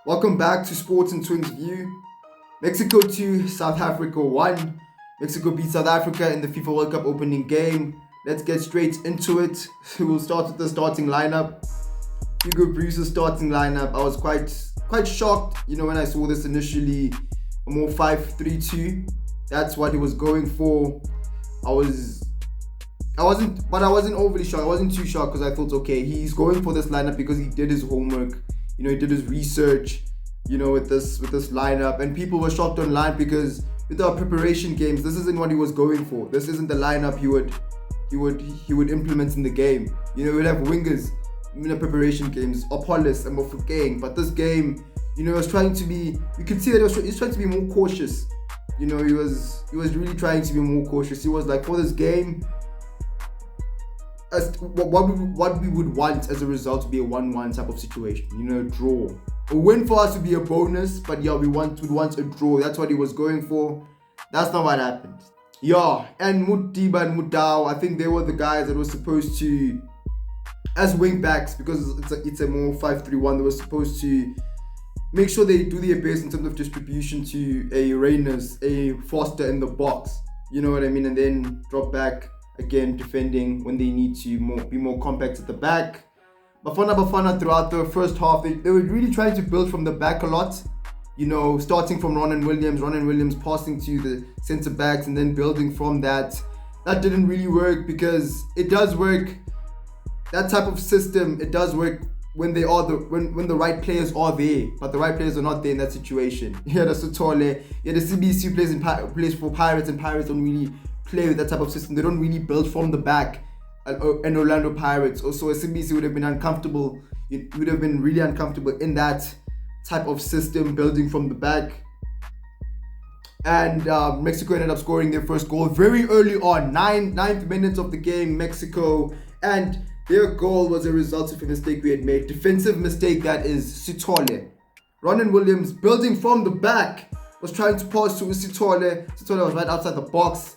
Welcome back to Sports and Twins View. Mexico 2, South Africa 1. Mexico beat South Africa in the FIFA World Cup opening game. Let's get straight into it. We'll start with the starting lineup. Hugo Bruce's starting lineup. I was quite shocked, when I saw this initially. A more 5-3-2. That's what he was going for. I wasn't overly shocked. I wasn't too shocked because I thought, okay, he's going for this lineup because he did his homework. He did his research, with this lineup. And people were shocked online because with our preparation games, this isn't what he was going for. This isn't the lineup he would implement in the game. He would have wingers in the preparation games, Apollos and Mofokeng. But this game, he was trying to be. You could see that he was trying to be more cautious. He was really trying to be more cautious. He was like, for this game, as what we would want as a result to be a 1-1 type of situation, a draw. A win for us would be a bonus, but we would want a draw. That's what he was going for. That's not what happened. And Mutiba and Mudau, I think they were the guys that were supposed to, as wing backs, because it's a more 5-3-1, they were supposed to make sure they do their best in terms of distribution to a Reyners, a Foster in the box. You know what I mean? And then drop back again, defending when they need to be more compact at the back. Bafana throughout the first half, they were really trying to build from the back a lot. Starting from Ron Williams passing to the centre backs and then building from that. That didn't really work because it does work. That type of system, it does work when they are when the right players are there, but the right players are not there in that situation. You had a Sotole, you had a CBC who plays for Pirates, and Pirates don't really play with that type of system. They don't really build from the back. And Orlando Pirates, also a CBC would have been uncomfortable. It would have been really uncomfortable in that type of system, building from the back. And Mexico ended up scoring their first goal very early on, 9th minute of the game, Mexico. And their goal was a result of a mistake we had made. Defensive mistake, that is Sitole. Ronan Williams, building from the back, was trying to pass to Sitole. Sitole was right outside the box.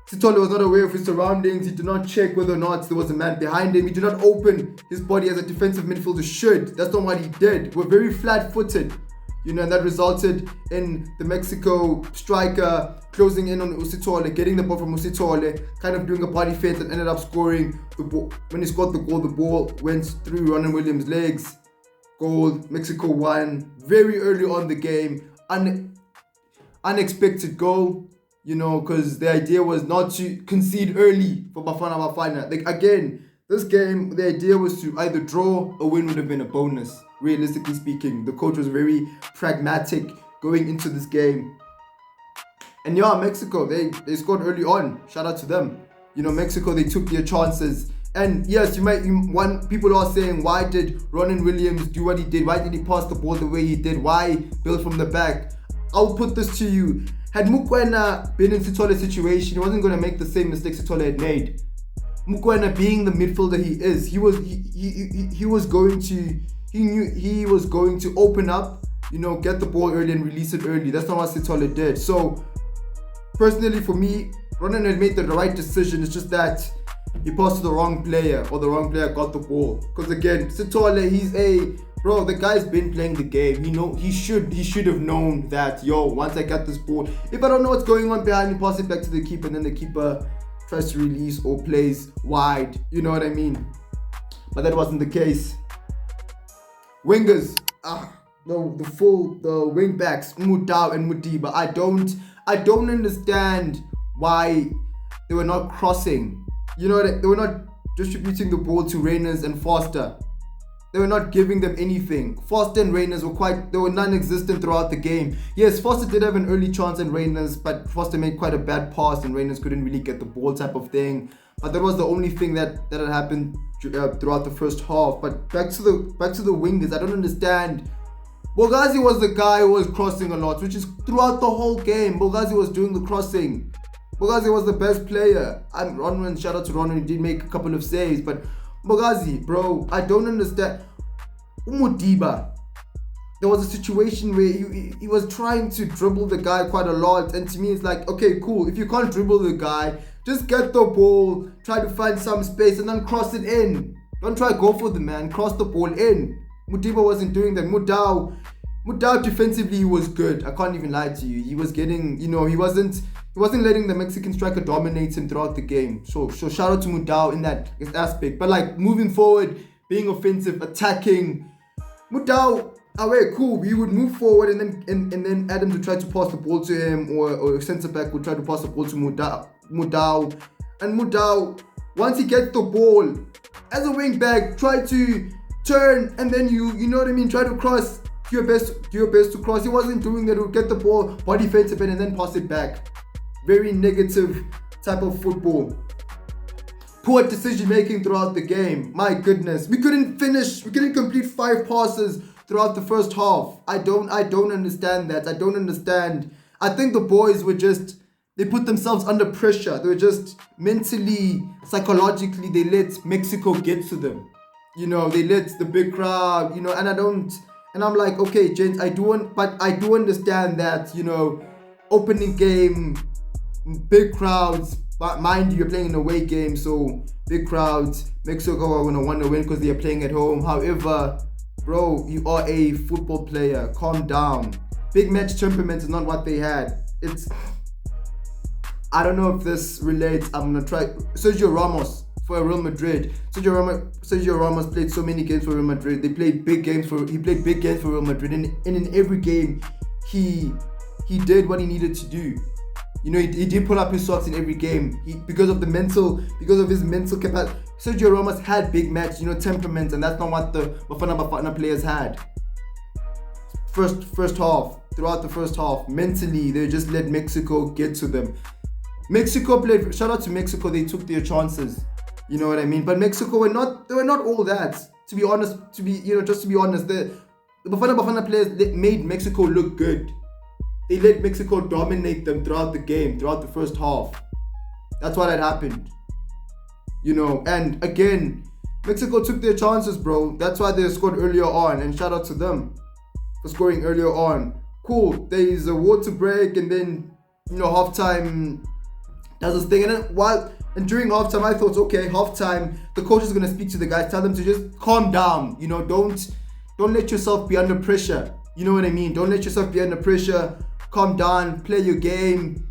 Sitole was not aware of his surroundings. He did not check whether or not there was a man behind him. He did not open his body as a defensive midfielder should. That's not what he did. We're very flat-footed, and that resulted in the Mexico striker closing in on Usitole, getting the ball from Usitole, kind of doing a body feint and ended up scoring the ball. When he scored the goal went through Ronan Williams' legs. Goal, Mexico won very early on the game. Unexpected goal. Because the idea was not to concede early for Bafana. Again, this game, the idea was to either draw or win would have been a bonus. Realistically speaking, the coach was very pragmatic going into this game. And Mexico, they scored early on. Shout out to them. Mexico, they took their chances. And yes, people are saying, why did Ronan Williams do what he did? Why did he pass the ball the way he did? Why build from the back? I'll put this to you. Had Mokoena been in Sitole's situation, he wasn't going to make the same mistakes Sitole had made. Mokoena, being the midfielder he is, he knew he was going to open up, get the ball early and release it early. That's not what Sitole did. So, personally for me, Ronan had made the right decision. It's just that he passed to the wrong player, or the wrong player got the ball. Because again, Sitole, the guy's been playing the game. He should have known that, once I get this ball, if I don't know what's going on behind me, pass it back to the keeper, and then the keeper tries to release or plays wide. You know what I mean? But that wasn't the case. Wingers, the wing backs, Mudau and Mudiba. I don't understand why they were not crossing. They were not distributing the ball to Reyners and Foster. They were not giving them anything. Foster and Reyners they were non-existent throughout the game. Yes, Foster did have an early chance in Reyners, but Foster made quite a bad pass and Reyners couldn't really get the ball type of thing. But that was the only thing that had happened throughout the first half. But back to the wingers, I don't understand. Bogazi was the guy who was crossing a lot, which is throughout the whole game. Bogazi was doing the crossing. Bogazi was the best player. And Ronwen, shout out to Ronwen, he did make a couple of saves, but Bogazi, bro, I don't understand. Umudiba, there was a situation where he was trying to dribble the guy quite a lot, and to me it's like, okay, cool, if you can't dribble the guy, just get the ball, try to find some space and then cross it in. Don't try go for the man, cross the ball in. Modiba wasn't doing that. Mudau defensively he was good. I can't even lie to you. He was getting, he wasn't letting the Mexican striker dominate him throughout the game. So shout out to Mudau in that aspect. But like moving forward, being offensive, attacking, Mudau, cool. We would move forward and then Adam to try to pass the ball to him, or centre back would try to pass the ball to Mudau. And Mudau, once he gets the ball, as a wing back, try to turn and then try to cross. Do your best to cross. He wasn't doing that. He would get the ball, body fence and then pass it back. Very negative type of football. Poor decision making throughout the game. My goodness, we couldn't complete 5 passes throughout the first half. I don't understand that. I don't understand. I think the boys were they put themselves under pressure. They were just mentally, psychologically, they let Mexico get to them. They let the big crowd, and I'm like, okay, gents, I do understand that, opening game, big crowds, but mind you, you're playing an away game, so big crowds, Mexico are going to want to win because they're playing at home. However, bro, you are a football player. Calm down. Big match temperament is not what they had. I don't know if this relates. I'm going to try. Sergio Ramos for Real Madrid. Sergio Ramos played so many games for Real Madrid. He played big games for Real Madrid, and in every game, he did what he needed to do. He did pull up his socks in every game. Because of his mental capacity. Sergio Ramos had big match, temperament, and that's not what the Bafana players had. Throughout the first half, mentally, they just let Mexico get to them. Mexico played. Shout out to Mexico. They took their chances. You know what I mean? But Mexico were not all that. To be honest, the Bafana players made Mexico look good. They let Mexico dominate them throughout the game, throughout the first half. That's what had happened. And again, Mexico took their chances, bro. That's why they scored earlier on, and shout out to them for scoring earlier on. Cool. There is a water break, and then halftime does this thing, and during halftime, I thought, okay, halftime, the coach is gonna speak to the guys, tell them to just calm down. Don't let yourself be under pressure. You know what I mean? Don't let yourself be under pressure. Calm down, play your game.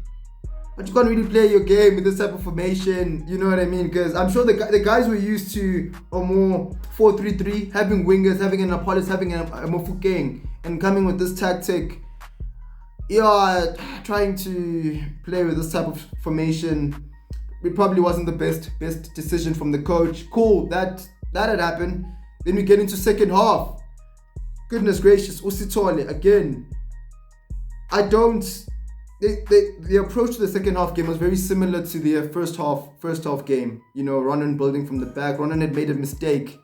But you can't really play your game with this type of formation. You know what I mean? Because I'm sure the guys were used to a more 4-3-3, having wingers, having an Apollos, having a Mofokeng, and coming with this tactic. Yeah, trying to play with this type of formation, it probably wasn't the best decision from the coach. Cool, that had happened. Then we get into second half. Goodness gracious, Usitole again. The approach to the second half game was very similar to the first half game. Ronan building from the back. Ronan had made a mistake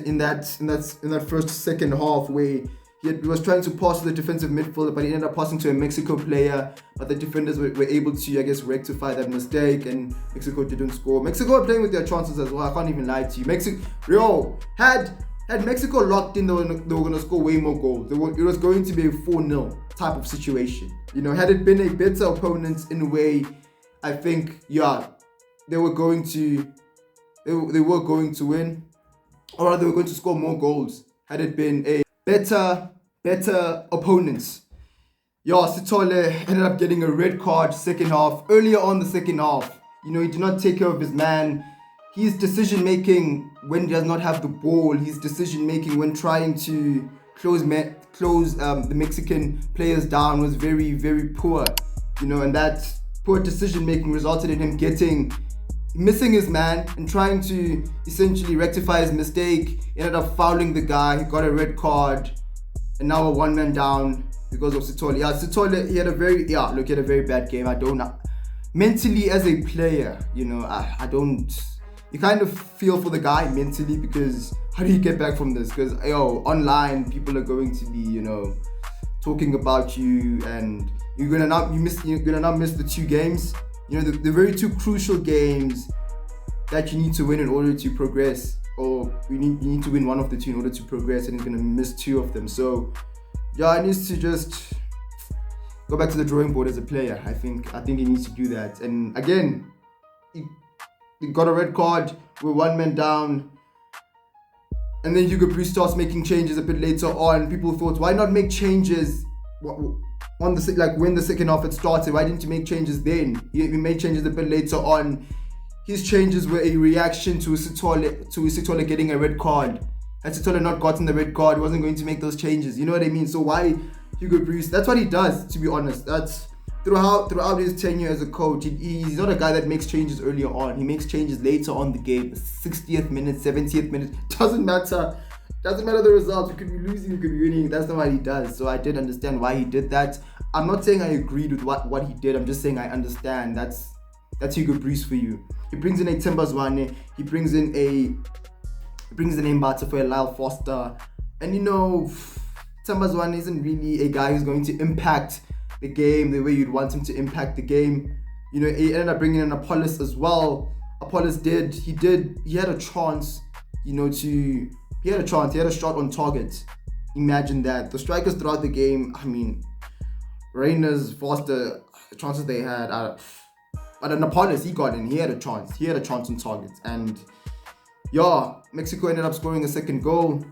in that second half where he was trying to pass to the defensive midfielder, but he ended up passing to a Mexico player. But the defenders were able to, I guess, rectify that mistake, and Mexico didn't score. Mexico were playing with their chances as well. I can't even lie to you. Had Mexico locked in, they were going to score way more goals. It was going to be a 4-0 type of situation. Had it been a better opponent in a way, I think, they were going to win, or rather, they were going to score more goals. Had it been a better opponents. Sitole ended up getting a red card earlier on the second half. He did not take care of his man. His decision making when he does not have the ball, his decision making when trying to close the Mexican players down was very, very poor. And that poor decision making resulted in him missing his man and trying to essentially rectify his mistake. He ended up fouling the guy. He got a red card, and now a one man down because of Sitole. Sitole, he had a very bad game. I don't mentally as a player, I don't. You kind of feel for the guy mentally, because how do you get back from this? Because online people are going to be talking about you, and you're gonna not miss the 2 games. The very 2 crucial games that you need to win in order to progress, or you need to win one of the 2 in order to progress, and he's gonna miss 2 of them. So he needs to just go back to the drawing board as a player. I think he needs to do that. And again, he got a red card. We're 1 man down. And then Hugo Bruce starts making changes a bit later on. People thought, why not make changes on the like when the second half had started? Why didn't you make changes then? He made changes a bit later on. His changes were a reaction to Sithole getting a red card. Had Sithole not gotten the red card, he wasn't going to make those changes. You know what I mean? So why Hugo Bruce? That's what he does, to be honest. That's throughout his tenure as a coach. He's not a guy that makes changes earlier on. He makes changes later on the game. 60th minute, 70th minute. Doesn't matter. Doesn't matter the result. You could be losing, you could be winning. That's not what he does. So I did understand why he did that. I'm not saying I agreed with what he did. I'm just saying I understand. That's Hugo Bruce for you. He brings in a Timber Zwane. He brings in Mbata for a Lyle Foster. And Timber Zwane isn't really a guy who's going to impact the game the way you'd want him to impact the game. He ended up bringing in Apollos as well. Apollos he had a chance, he had a shot on target. Imagine that. The strikers throughout the game, Reyners, Foster, the chances they had, but an Apollos, he got in, he had a chance on target. And Mexico ended up scoring a second goal.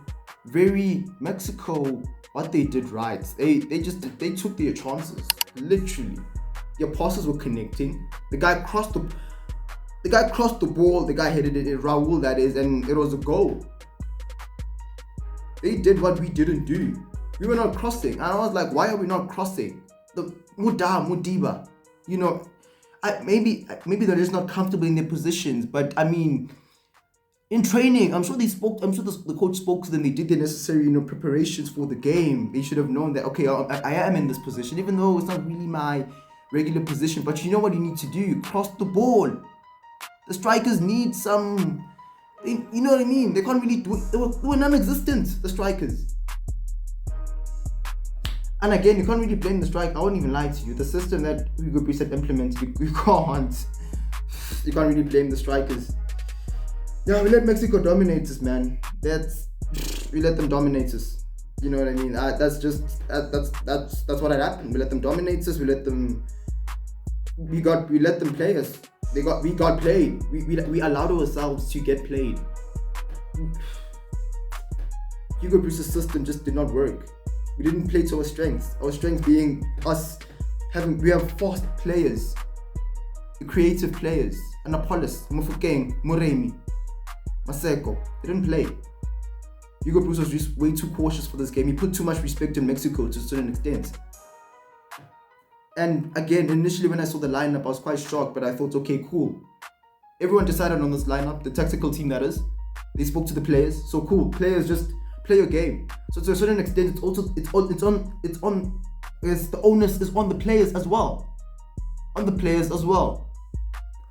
Mexico, what they did right, they took their chances, literally. Their passes were connecting. The guy crossed the ball, the guy headed it, Raul that is, and it was a goal. They did what we didn't do. We were not crossing, and I was like, why are we not crossing? The Mudiba, maybe they're just not comfortable in their positions, but in training, I'm sure the coach spoke to them. They did the necessary, preparations for the game. They should have known that, okay, I am in this position, even though it's not really my regular position. But you know what you need to do? Cross the ball. The strikers need some, you know what I mean? They can't really do it. They were non-existent, the strikers. And again, you can't really blame the strike. I won't even lie to you. The system that Hugo Bruce had implemented, you can't really blame the strikers. Yeah, we let Mexico dominate us, man. We let them dominate us. You know what I mean? That's what had happened. We let them dominate us. We let them play us. We got played. We allowed ourselves to get played. Hugo Bruce's system just did not work. We didn't play to our strengths. Our strengths being us we have fast players, creative players, and Apollos, Mofokeng, Moremi, Maseko. They didn't play. Hugo Bruce was just way too cautious for this game. He put too much respect in Mexico to a certain extent. And again, initially when I saw the lineup, I was quite shocked, but I thought, okay, cool. Everyone decided on this lineup, the tactical team that is. They spoke to the players, so cool. Players just play your game. So to a certain extent, the onus is on the players as well.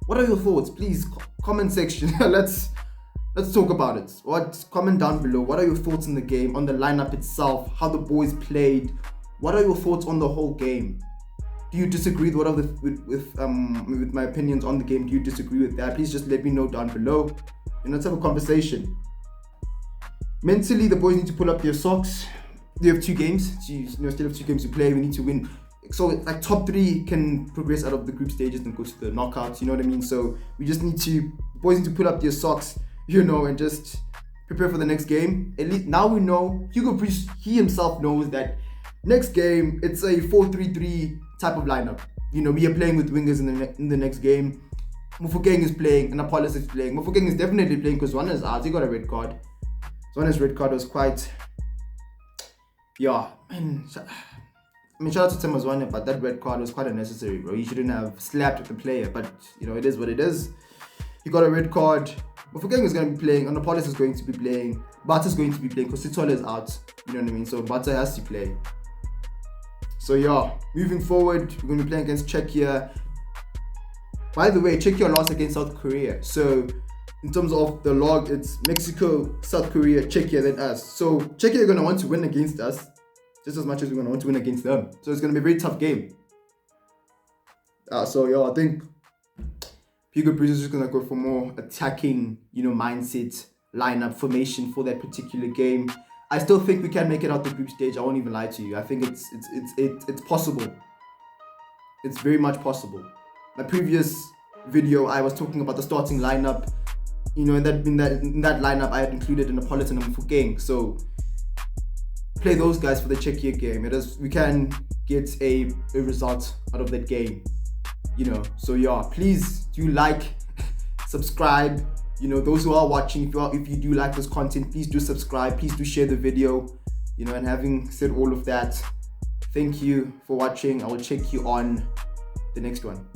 What are your thoughts? Please, comment section. Let's talk about it. Comment down below. What are your thoughts on the game, on the lineup itself, how the boys played? What are your thoughts on the whole game? Do you disagree with my opinions on the game? Do you disagree with that? Please just let me know down below. And let's have a conversation. Mentally, the boys need to pull up their socks. They have 2 games. Still have 2 games to play. We need to win. So like top 3 can progress out of the group stages and go to the knockouts. You know what I mean? So boys need to pull up their socks, and just prepare for the next game. At least now we know. Hugo Bruce, he himself knows that next game it's a 4-3-3 type of lineup. We are playing with wingers in the next game. Mofokeng is playing and Apollos is playing. Mofokeng is definitely playing because Zwane is out. He got a red card. Zwane's red card was quite, shout out to Timber Zwane, but that red card was quite unnecessary, bro. He shouldn't have slapped the player, but it is what it is. He got a red card. Mofokeng is going to be playing, and Apollos is going to be playing. Mbata is going to be playing because Sithole is out. You know what I mean? So Mbata has to play. So moving forward, we're going to be playing against Czechia. By the way, Czechia lost against South Korea. So in terms of the log, it's Mexico, South Korea, Czechia, then us. So Czechia are going to want to win against us just as much as we're going to want to win against them. So it's going to be a very tough game. I think Hugo Bruce is just going to go for more attacking, mindset, lineup, formation for that particular game. I still think we can make it out the group stage. I won't even lie to you. I think it's possible. It's very much possible. My previous video, I was talking about the starting lineup. you know, in that lineup, I had included Napolitan and Mofokeng. So play those guys for the Czechia game. We can get a result out of that game, you know. So yeah, please do like, subscribe. You know, those who are watching, if you do like this content, please do subscribe. Please do share the video. You know, and having said all of that, thank you for watching. I will check you on the next one.